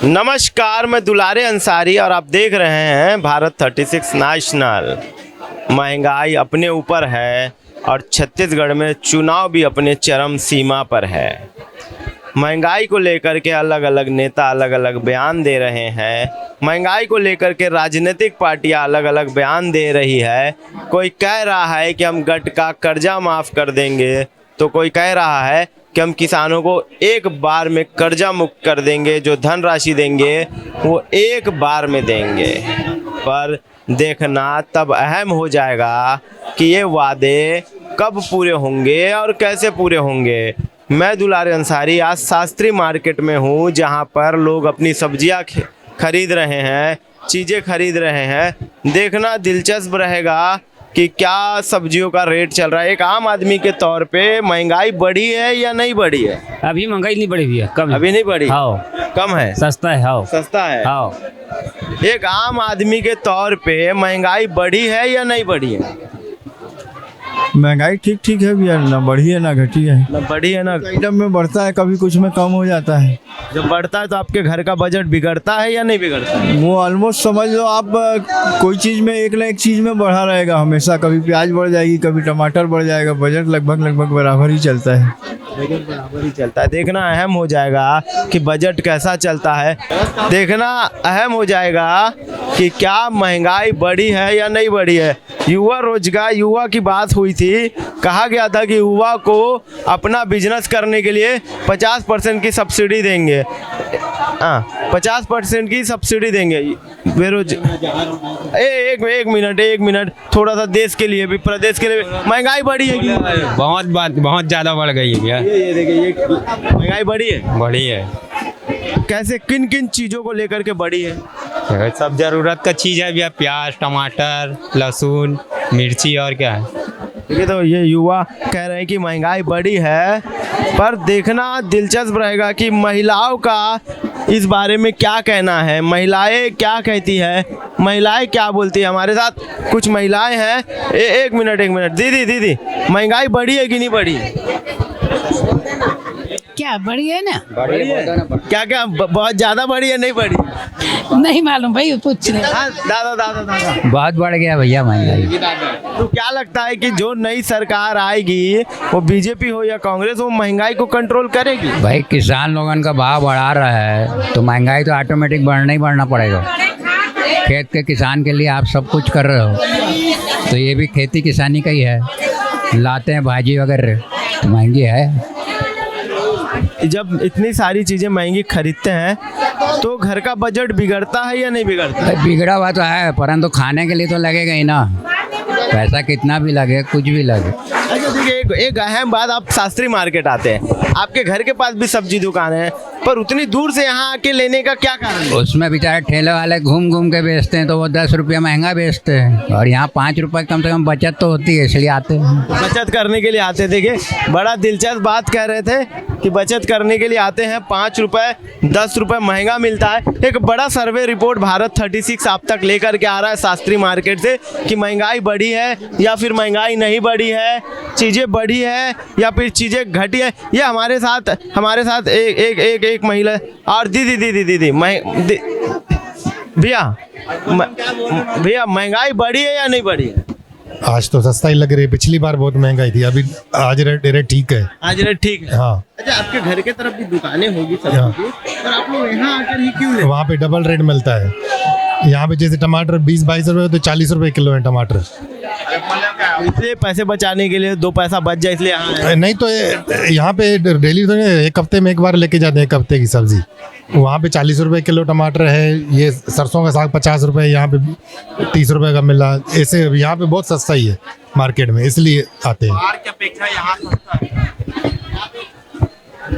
नमस्कार, मैं दुलारे अंसारी और आप देख रहे हैं भारत 36 नेशनल। महंगाई अपने ऊपर है और छत्तीसगढ़ में चुनाव भी अपने चरम सीमा पर है। महंगाई को लेकर के अलग अलग नेता अलग अलग बयान दे रहे हैं। महंगाई को लेकर के राजनीतिक पार्टियां अलग अलग बयान दे रही है। कोई कह रहा है कि हम गट का कर्जा माफ़ कर देंगे, तो कोई कह रहा है कि हम किसानों को एक बार में कर्जा मुक्त कर देंगे, जो धनराशि देंगे वो एक बार में देंगे। पर देखना तब अहम हो जाएगा कि ये वादे कब पूरे होंगे और कैसे पूरे होंगे। मैं दुलारे अंसारी आज शास्त्री मार्केट में हूँ, जहाँ पर लोग अपनी सब्जियाँ खरीद रहे हैं, चीज़ें खरीद रहे हैं। देखना दिलचस्प रहेगा कि क्या सब्जियों का रेट चल रहा है। एक आम आदमी के तौर पे महंगाई बढ़ी है या नहीं बढ़ी है? अभी महंगाई नहीं बढ़ी हुई है, कम है। अभी नहीं बढ़ी, हाँ, कम है, सस्ता है। हाँ, सस्ता है। हाँ, एक आम आदमी के तौर पे महंगाई बढ़ी है या नहीं बढ़ी है? महंगाई ठीक ठीक है भैया, ना बढ़ी है ना घटी है। ना बढ़ी है ना। आइटम में बढ़ता है, कभी कुछ में कम हो जाता है। जब बढ़ता है तो आपके घर का बजट बिगड़ता है या नहीं बिगड़ता है? वो ऑलमोस्ट समझ लो आप, कोई चीज़ में एक ना एक चीज़ में बढ़ा रहेगा हमेशा। कभी प्याज बढ़ जाएगी, कभी टमाटर बढ़ जाएगा। बजट लगभग बराबर ही चलता है। बजट बराबर ही चलता है। देखना अहम हो जाएगा कि बजट कैसा चलता है। देखना अहम हो जाएगा कि क्या महंगाई बढ़ी है या नहीं बढ़ी है। युवा रोजगार, युवा की बात हुई थी। कहा गया था कि युवा को अपना बिजनेस करने के लिए 50% की सब्सिडी देंगे। 50% की सब्सिडी देंगे एक मिनट थोड़ा सा देश के लिए भी, प्रदेश के लिए भी। महंगाई बढ़ी है कि बहुत ज़्यादा बढ़ गई है भैया। ये देखिए, ये महंगाई बढ़ी है। बढ़ी है। कैसे, किन किन चीज़ों को लेकर के बढ़ी है? सब जरूरत का चीज़ है भैया, प्याज, टमाटर, लहसुन, मिर्ची और क्या है। देखिए, तो ये युवा कह रहे हैं कि महंगाई बढ़ी है। पर देखना दिलचस्प रहेगा कि महिलाओं का इस बारे में क्या कहना है। महिलाएं क्या कहती है, महिलाएं क्या बोलती है। हमारे साथ कुछ महिलाएं हैं। एक मिनट दीदी, महंगाई बढ़ी है कि नहीं बढ़ी? क्या बढ़ी है ना? बढ़ी है। क्या बहुत ज़्यादा बढ़ी है, नहीं बढ़ी? नहीं मालूम भाई, पूछ रहे। दादा बहुत बढ़ गया भैया महंगाई। तो क्या लगता है कि जो नई सरकार आएगी, वो बीजेपी हो या कांग्रेस, वो महंगाई को कंट्रोल करेगी? भाई किसान लोगन का भाव बढ़ा रहा है तो महंगाई तो ऑटोमेटिक बढ़ना पड़ेगा। खेत के किसान के लिए आप सब कुछ कर रहे हो, तो ये भी खेती किसानी का ही है। लाते हैं भाजी वगैरह तो महंगी है। जब इतनी सारी चीज़ें महंगी खरीदते हैं तो घर का बजट बिगड़ता है या नहीं बिगड़ता? बिगड़ा हुआ तो है, परंतु खाने के लिए तो लगेगा ही ना। पैसा कितना भी लगे, कुछ भी लगे। अच्छा देखिए, एक अहम बात, आप शास्त्री मार्केट आते हैं, आपके घर के पास भी सब्जी दुकान है, पर उतनी दूर से यहाँ आके लेने का क्या कारण है? उसमें बेचारे ठेले वाले घूम के बेचते हैं, तो वो 10 रुपया महंगा बेचते हैं, और यहाँ 5 रुपये कम से कम बचत तो होती है, इसलिए आते हैं। बचत करने के लिए आते। देखिए, बड़ा दिलचस्प बात कह रहे थे कि बचत करने के लिए आते हैं। 5 रुपये 10 रुपये महंगा मिलता है। एक बड़ा सर्वे रिपोर्ट भारत 36 आप तक लेकर के आ रहा है शास्त्री मार्केट से कि महंगाई बढ़ी है या फिर महंगाई नहीं बढ़ी है, चीज़ें बढ़ी है या फिर चीज़ें घटी है। ये हमारे साथ एक महिला और दीदी भैया महंगाई बढ़ी है या नहीं बढ़ी है? आज तो सस्ता ही लग रही है। पिछली बार बहुत महंगाई थी, अभी आज रेट ठीक है। आज रेट ठीक है। हाँ। अच्छा, आपके घर के तरफ भी दुकानें होगी सब्जी की, पर आप लोग यहाँ आकर ही क्यों लेते? वहाँ पे डबल रेट मिलता है। यहाँ पे जैसे टमाटर 20-22 रुपये तो 40 रुपये किलो है टमाटर। इसलिए पैसे बचाने के लिए 2 पैसा बच जाए, इसलिए यहाँ नहीं तो यहाँ पे डेली तो एक हफ्ते में एक बार लेके जाते हैं, एक हफ्ते की सब्जी। वहाँ पे 40 रुपये किलो टमाटर है। ये सरसों का साग 50 रुपये, यहाँ पे 30 रुपये का मिला। ऐसे यहाँ पे बहुत सस्ता ही है मार्केट में, इसलिए आते हैं।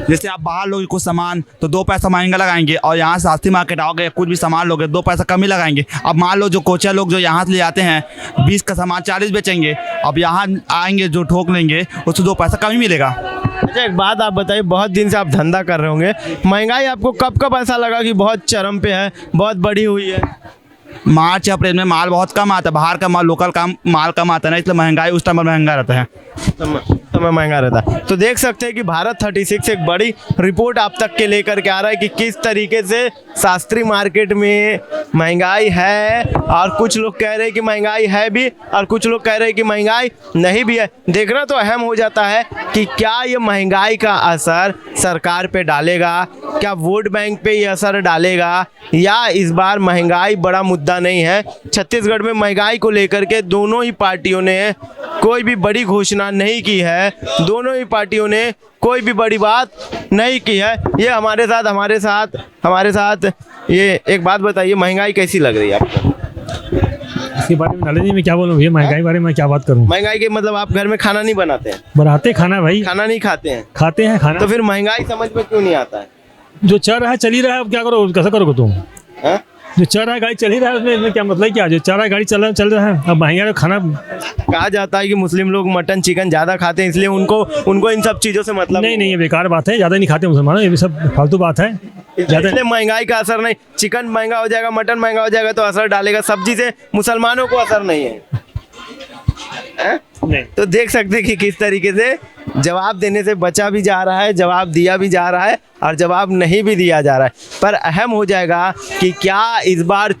जैसे आप बाहर लोगे कुछ सामान तो 2 पैसा महंगा लगाएंगे, और यहाँ शास्त्री मार्केट आओगे कुछ भी सामान लोगे 2 पैसा कम ही लगाएंगे। अब मान लो जो कोचा लोग जो यहाँ से ले आते हैं 20 का सामान 40 बेचेंगे, अब यहाँ आएंगे जो ठोक लेंगे उससे 2 पैसा कम ही मिलेगा। अच्छा, एक बात आप बताइए, बहुत दिन से आप धंधा कर रहे होंगे, महंगाई आपको कब ऐसा लगा कि बहुत चरम पे है, बहुत बढ़ी हुई है? मार्च अप्रैल में माल बहुत कम आता है, बाहर का माल, लोकल का माल कम आता है ना, इसलिए महंगाई उस टाइम पर महंगा रहता है। समय महंगा रहता है। तो देख सकते हैं कि भारत 36 एक बड़ी रिपोर्ट आप तक के लेकर के आ रहा है कि किस तरीके से शास्त्री मार्केट में महंगाई है, और कुछ लोग कह रहे हैं कि महंगाई है भी और कुछ लोग कह रहे हैं कि महंगाई नहीं भी है। देखना तो अहम हो जाता है कि क्या ये महंगाई का असर सरकार पे डालेगा, क्या वोट बैंक पे ये असर डालेगा, या इस बार महंगाई बड़ा मुद्दा नहीं है। छत्तीसगढ़ में महंगाई को लेकर के दोनों ही पार्टियों ने कोई भी बड़ी घोषणा नहीं की है, दोनों ही पार्टियों ने कोई भी बड़ी बात नहीं की है। ये हमारे साथ ये एक बात बताइए, महंगाई कैसी लग रही है आपको? इसके बारे में नॉलेज नहीं, मैं क्या बोलूँ भैया, महंगाई के बारे में क्या बात करूँ। महंगाई के मतलब आप घर में खाना नहीं बनाते हैं? बनाते खाना भाई, खाना नहीं खाते हैं? खाते हैं खाना। तो फिर महंगाई समझ में क्यों नहीं आता है? जो चल रहा है चल ही रहा है, अब क्या करो, कैसा करोगे तुम? हाँ? जो चल रहा है गाड़ी चल ही रहा है, उसमें क्या मतलब क्या, जो चल रहा है गाड़ी चल रहा है, अब महंगा खाना। कहा जाता है कि मुस्लिम लोग मटन चिकन ज़्यादा खाते हैं, इसलिए उनको इन सब चीज़ों से मतलब नहीं, ये बेकार बात है, ज़्यादा नहीं खाते मुसलमान, ये भी सब फालतू बात है। ज़्यादा इसलिए महंगाई का असर नहीं, चिकन महंगा हो जाएगा, मटन महंगा हो जाएगा तो असर डालेगा, सब्जी से मुसलमानों को असर नहीं है। नहीं। तो देख सकते हैं कि किस तरीके से जवाब देने से बचा भी जा रहा है, जवाब दिया भी जा रहा है और जवाब नहीं भी दिया जा रहा है। पर अहम हो जाएगा कि क्या इस बार के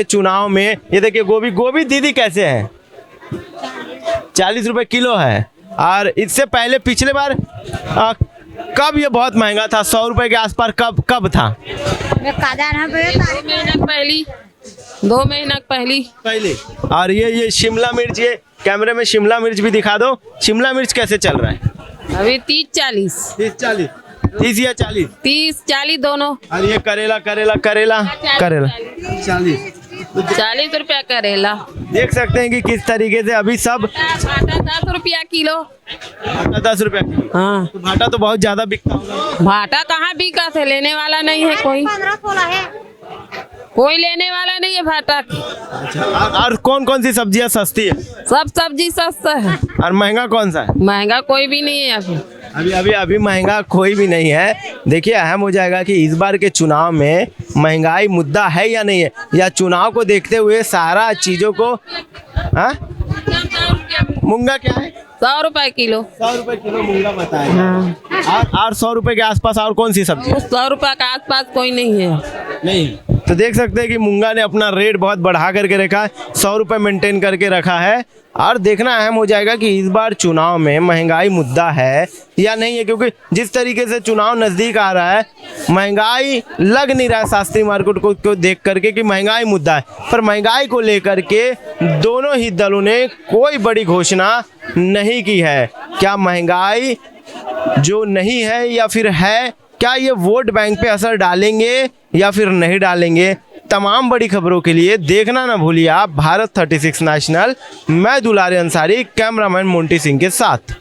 चुनाव में ये देखिए गोभी दीदी कैसे है, 40 रुपए किलो है। और इससे पहले पिछले बार कब ये बहुत महंगा था, 100 रुपए के आसपास कब था? 2 महीना पहले। और ये शिमला मिर्च, ये कैमरे में शिमला मिर्च भी दिखा दो, शिमला मिर्च कैसे चल रहा है? अभी 30-40 30 या 40? 30-40 दोनों। और ये करेला 40 रुपया करेला। देख सकते हैं कि किस तरीके से अभी सब भाटा 10 रुपया किलो। भाटा 10 रुपया किलो। हाँ, तो भाटा तो बहुत ज्यादा बिकता होगा। भाटा कहाँ बिका थे, लेने वाला नहीं है कोई लेने वाला नहीं है भाटा की। अच्छा, और कौन कौन सी सब्जियां सस्ती है? सब सब्जी सस्ता है। और महंगा कौन सा है? महंगा कोई भी नहीं है अभी महंगा कोई भी नहीं है। देखिए अहम हो जाएगा कि इस बार के चुनाव में महंगाई मुद्दा है या नहीं है, या चुनाव को देखते हुए सारा चीजों को। हाँ, मूंगा क्या है? 100 रुपए किलो। 100 रुपए किलो मूंगा बताया। और 100 रुपए के आसपास और कौन सी सब्जी? 100 रुपए के आसपास कोई नहीं है। नहीं। तो देख सकते हैं कि मूंगा ने अपना रेट बहुत बढ़ा करके रखा है, 100 रुपए मेंटेन करके रखा है। और देखना अहम हो जाएगा कि इस बार चुनाव में महंगाई मुद्दा है या नहीं है, क्योंकि जिस तरीके से चुनाव नज़दीक आ रहा है महंगाई लग नहीं रहा है शास्त्री मार्केट को देख करके कि महंगाई मुद्दा है। पर महंगाई को लेकर के दोनों ही दलों ने कोई बड़ी घोषणा नहीं की है। क्या महंगाई जो नहीं है या फिर है, क्या ये वोट बैंक पे असर डालेंगे या फिर नहीं डालेंगे? तमाम बड़ी खबरों के लिए देखना ना भूलिए आप भारत 36 नेशनल। मैं दुलारे अंसारी, कैमरामैन मोंटी सिंह के साथ।